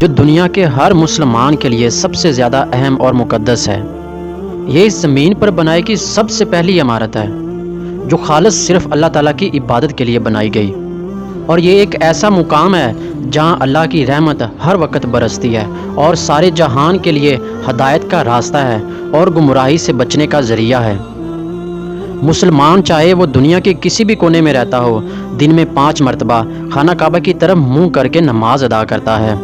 جو دنیا کے ہر مسلمان کے لیے سب سے زیادہ اہم اور مقدس ہے۔ یہ اس زمین پر بنائی گئی سب سے پہلی عمارت ہے جو خالص صرف اللہ تعالیٰ کی عبادت کے لیے بنائی گئی، اور یہ ایک ایسا مقام ہے جہاں اللہ کی رحمت ہر وقت برستی ہے اور سارے جہان کے لیے ہدایت کا راستہ ہے اور گمراہی سے بچنے کا ذریعہ ہے۔ مسلمان چاہے وہ دنیا کے کسی بھی کونے میں رہتا ہو، دن میں 5 مرتبہ خانہ کعبہ کی طرف منہ کر کے نماز ادا کرتا ہے۔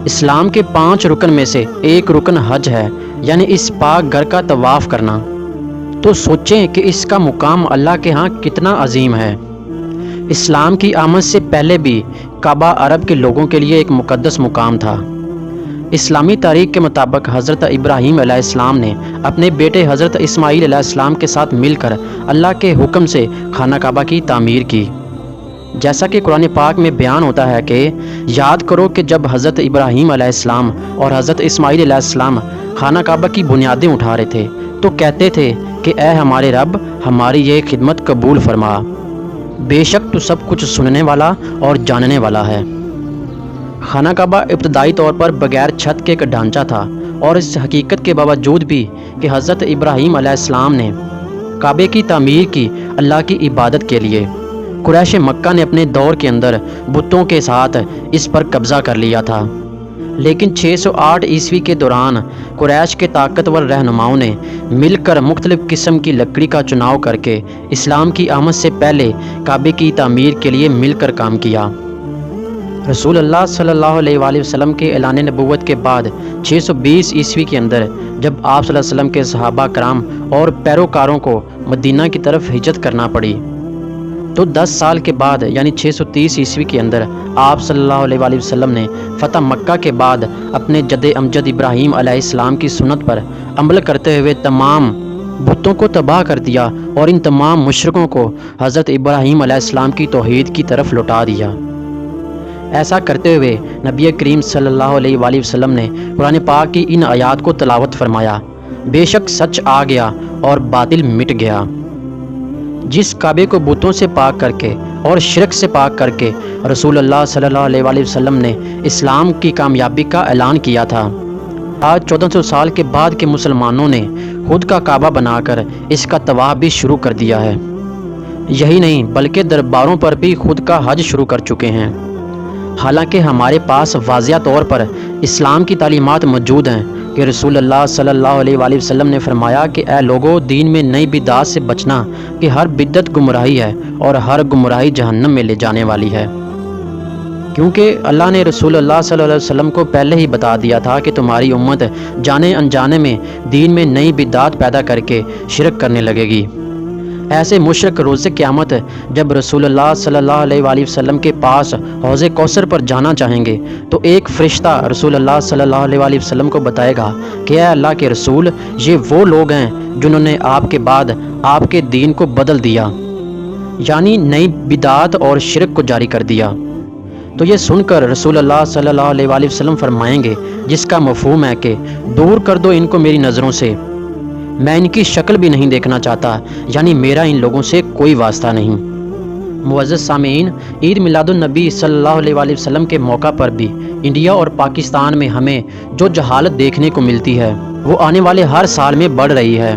اسلام کے 5 رکن میں سے ایک رکن حج ہے، یعنی اس پاک گھر کا طواف کرنا۔ تو سوچیں کہ اس کا مقام اللہ کے ہاں کتنا عظیم ہے۔ اسلام کی آمد سے پہلے بھی کعبہ عرب کے لوگوں کے لیے ایک مقدس مقام تھا۔ اسلامی تاریخ کے مطابق حضرت ابراہیم علیہ السلام نے اپنے بیٹے حضرت اسماعیل علیہ السلام کے ساتھ مل کر اللہ کے حکم سے خانہ کعبہ کی تعمیر کی۔ جیسا کہ قرآن پاک میں بیان ہوتا ہے کہ یاد کرو کہ جب حضرت ابراہیم علیہ السلام اور حضرت اسماعیل علیہ السلام خانہ کعبہ کی بنیادیں اٹھا رہے تھے تو کہتے تھے کہ اے ہمارے رب، ہماری یہ خدمت قبول فرما، بے شک تو سب کچھ سننے والا اور جاننے والا ہے۔ خانہ کعبہ ابتدائی طور پر بغیر چھت کے ایک ڈھانچہ تھا، اور اس حقیقت کے باوجود بھی کہ حضرت ابراہیم علیہ السلام نے کعبے کی تعمیر کی اللہ کی عبادت کے لیے، قریش مکہ نے اپنے دور کے اندر بتوں کے ساتھ اس پر قبضہ کر لیا تھا۔ لیکن 608 عیسوی کے دوران قریش کے طاقتور رہنماؤں نے مل کر مختلف قسم کی لکڑی کا چناؤ کر کے اسلام کی آمد سے پہلے کعبے کی تعمیر کے لیے مل کر کام کیا۔ رسول اللہ صلی اللہ علیہ وآلہ وسلم کے اعلان نبوت کے بعد 620 عیسوی کے اندر جب آپ صلی اللہ علیہ وسلم کے صحابہ کرام اور پیروکاروں کو مدینہ کی طرف ہجرت کرنا پڑی، تو 10 سال کے بعد یعنی 630 عیسوی کے اندر آپ صلی اللہ علیہ وآلہ وسلم نے فتح مکہ کے بعد اپنے جد امجد ابراہیم علیہ السلام کی سنت پر عمل کرتے ہوئے تمام بتوں کو تباہ کر دیا اور ان تمام مشرکوں کو حضرت ابراہیم علیہ السلام کی توحید کی طرف لوٹا دیا۔ ایسا کرتے ہوئے نبی کریم صلی اللہ علیہ وآلہ وسلم نے قرآن پاک کی ان آیات کو تلاوت فرمایا، بے شک سچ آ گیا اور باطل مٹ گیا۔ جس کعبے کو بتوں سے پاک کر کے اور شرک سے پاک کر کے رسول اللہ صلی اللہ علیہ وآلہ وسلم نے اسلام کی کامیابی کا اعلان کیا تھا، آج 1400 سال کے بعد کے مسلمانوں نے خود کا کعبہ بنا کر اس کا طواف بھی شروع کر دیا ہے۔ یہی نہیں بلکہ درباروں پر بھی خود کا حج شروع کر چکے ہیں۔ حالانکہ ہمارے پاس واضح طور پر اسلام کی تعلیمات موجود ہیں کہ رسول اللہ صلی اللہ علیہ وآلہ وسلم نے فرمایا کہ اے لوگو، دین میں نئی بدعات سے بچنا کہ ہر بدعت گمراہی ہے اور ہر گمراہی جہنم میں لے جانے والی ہے، کیونکہ اللہ نے رسول اللہ صلی اللہ علیہ وسلم کو پہلے ہی بتا دیا تھا کہ تمہاری امت جانے انجانے میں دین میں نئی بدعات پیدا کر کے شرک کرنے لگے گی۔ ایسے مشرک روز قیامت جب رسول اللہ صلی اللہ علیہ وآلہ وسلم کے پاس حوض کوثر پر جانا چاہیں گے تو ایک فرشتہ رسول اللہ صلی اللہ علیہ وآلہ وسلم کو بتائے گا کہ اے اللہ کے رسول، یہ وہ لوگ ہیں جنہوں نے آپ کے بعد آپ کے دین کو بدل دیا، یعنی نئی بدعات اور شرک کو جاری کر دیا۔ تو یہ سن کر رسول اللہ صلی اللہ علیہ وآلہ وسلم فرمائیں گے، جس کا مفہوم ہے کہ دور کر دو ان کو میری نظروں سے، میں ان کی شکل بھی نہیں دیکھنا چاہتا، یعنی میرا ان لوگوں سے کوئی واسطہ نہیں۔ معزز سامعین، عید میلاد النبی صلی اللہ علیہ وآلہ وسلم کے موقع پر بھی انڈیا اور پاکستان میں ہمیں جو جہالت دیکھنے کو ملتی ہے وہ آنے والے ہر سال میں بڑھ رہی ہے۔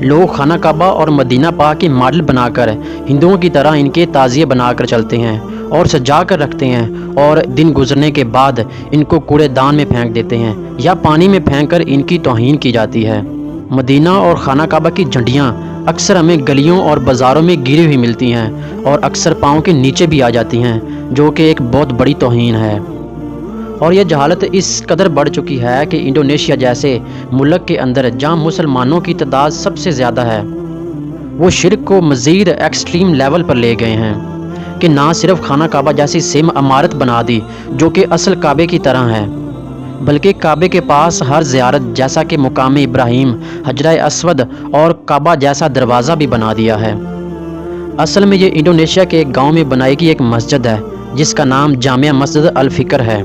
لوگ خانہ کعبہ اور مدینہ پاک کے ماڈل بنا کر ہندوؤں کی طرح ان کے تعزیے بنا کر چلتے ہیں اور سجا کر رکھتے ہیں، اور دن گزرنے کے بعد ان کو کوڑے دان میں پھینک دیتے ہیں یا پانی میں پھینک کر ان کی توہین کی جاتی ہے۔ مدینہ اور خانہ کعبہ کی جھنڈیاں اکثر ہمیں گلیوں اور بازاروں میں گری ہوئی ملتی ہیں اور اکثر پاؤں کے نیچے بھی آ جاتی ہیں، جو کہ ایک بہت بڑی توہین ہے۔ اور یہ جہالت اس قدر بڑھ چکی ہے کہ انڈونیشیا جیسے ملک کے اندر جہاں مسلمانوں کی تعداد سب سے زیادہ ہے، وہ شرک کو مزید ایکسٹریم لیول پر لے گئے ہیں کہ نہ صرف خانہ کعبہ جیسی سیم عمارت بنا دی جو کہ اصل کعبے کی طرح ہے، بلکہ کعبے کے پاس ہر زیارت جیسا کہ مقام ابراہیم، حجرہ اسود اور کعبہ جیسا دروازہ بھی بنا دیا ہے۔ اصل میں یہ انڈونیشیا کے ایک گاؤں میں بنائی گئی ایک مسجد ہے جس کا نام جامعہ مسجد الفکر ہے۔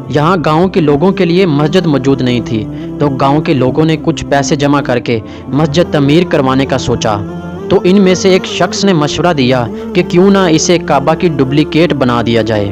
یہاں گاؤں کے لوگوں کے لیے مسجد موجود نہیں تھی، تو گاؤں کے لوگوں نے کچھ پیسے جمع کر کے مسجد تعمیر کروانے کا سوچا، تو ان میں سے ایک شخص نے مشورہ دیا کہ کیوں نہ اسے کعبہ کی ڈپلیکیٹ بنا دیا جائے۔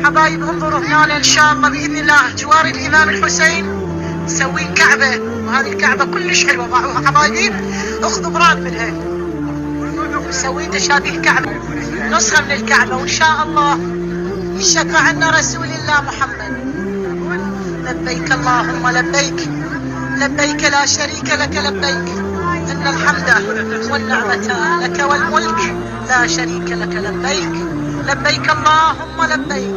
حبايب انظروا هنا ان شاء الله باذن الله جوار الامام الحسين مسوين كعبه، وهذه الكعبه كلش حلوه، ضعوها حبايبي اخذوا براد منها، مسوين تشابيه كعبه نسخه من الكعبه، وان شاء الله يشفع عنا رسول الله محمد. لبيك اللهم لبيك لبيك لا شريك لك لبيك ان الحمد والنعمه لك والملك لا شريك لك لبيك لبيك اللهم لبيك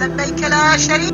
لبيك لا شريك।